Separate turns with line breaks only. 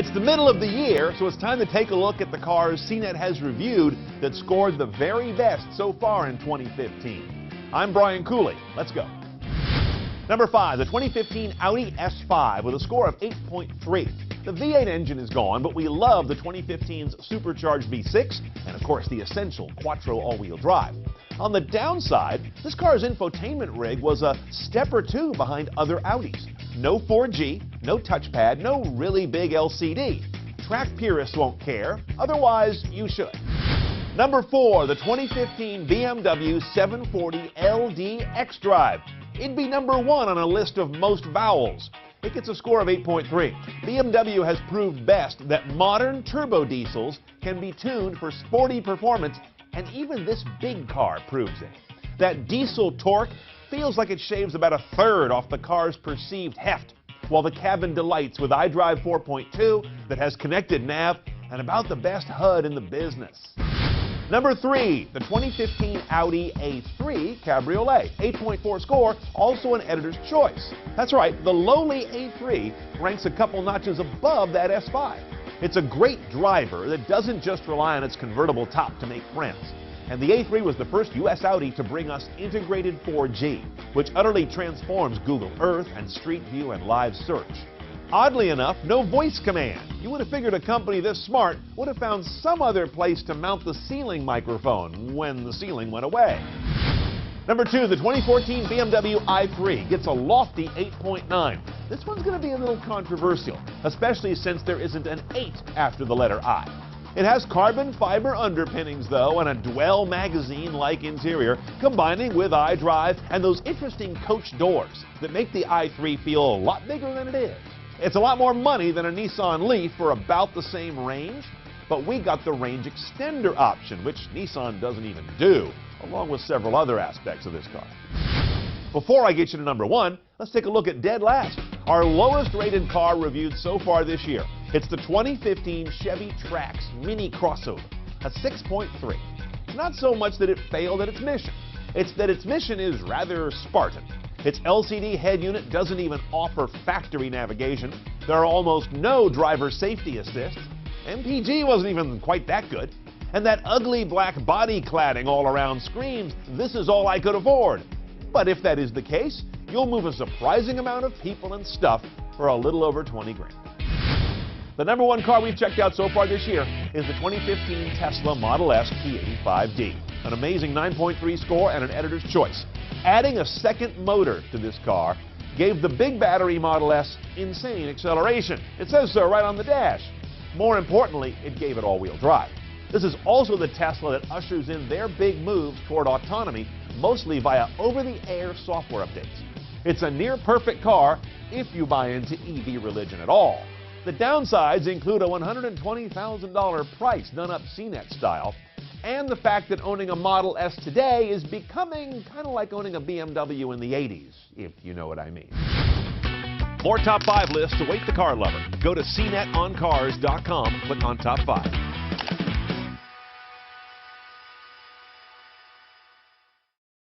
It's the middle of the year, so it's time to take a look at the cars CNET has reviewed that scored the very best so far in 2015. I'm Brian Cooley. Let's go. Number 5, the 2015 Audi S5 with a score of 8.3. The V8 engine is gone, but we love the 2015's supercharged V6 and, of course, the essential Quattro all-wheel drive. On the downside, this car's infotainment rig was a step or two behind other Audis. No 4G, no touchpad, no really big LCD. Track purists won't care, otherwise you should. Number 4, the 2015 BMW 740 LD X-Drive. It'd be number 1 on a list of most vowels. It gets a score of 8.3. BMW has proved best that modern turbo diesels can be tuned for sporty performance, and even this big car proves it. That diesel torque feels like it shaves about a third off the car's perceived heft, while the cabin delights with iDrive 4.2 that has connected nav and about the best HUD in the business. Number 3, the 2015 Audi A3 Cabriolet. 8.4 score, also an editor's choice. That's right, the lowly A3 ranks a couple notches above that S5. It's a great driver that doesn't just rely on its convertible top to make friends. And the A3 was the first U.S. Audi to bring us integrated 4G, which utterly transforms Google Earth and Street View and Live Search. Oddly enough, no voice command. You would have figured a company this smart would have found some other place to mount the ceiling microphone when the ceiling went away. Number 2, the 2014 BMW i3 gets a lofty 8.9. This one's going to be a little controversial, especially since there isn't an 8 after the letter I. It has carbon fiber underpinnings, though, and a Dwell magazine-like interior, combining with iDrive and those interesting coach doors that make the i3 feel a lot bigger than it is. It's a lot more money than a Nissan Leaf for about the same range, but we got the range extender option, which Nissan doesn't even do, along with several other aspects of this car. Before I get you to number 1, let's take a look at dead last, our lowest rated car reviewed so far this year. It's the 2015 Chevy Trax Mini Crossover, a 6.3. Not so much that it failed at its mission, it's that its mission is rather Spartan. Its LCD head unit doesn't even offer factory navigation. There are almost no driver safety assists. MPG wasn't even quite that good. And that ugly black body cladding all around screams, "This is all I could afford." But if that is the case, you'll move a surprising amount of people and stuff for a little over 20 grand. The number 1 car we've checked out so far this year is the 2015 Tesla Model S P85D. An amazing 9.3 score and an editor's choice. Adding a second motor to this car gave the big battery Model S insane acceleration. It says so right on the dash. More importantly, it gave it all-wheel drive. This is also the Tesla that ushers in their big moves toward autonomy, mostly via over-the-air software updates. It's a near-perfect car if you buy into EV religion at all. The downsides include a $120,000 price done up CNET style, and the fact that owning a Model S today is becoming kind of like owning a BMW in the 80s, if you know what I mean. More Top 5 lists await the car lover. Go to cnetoncars.com, click on Top 5.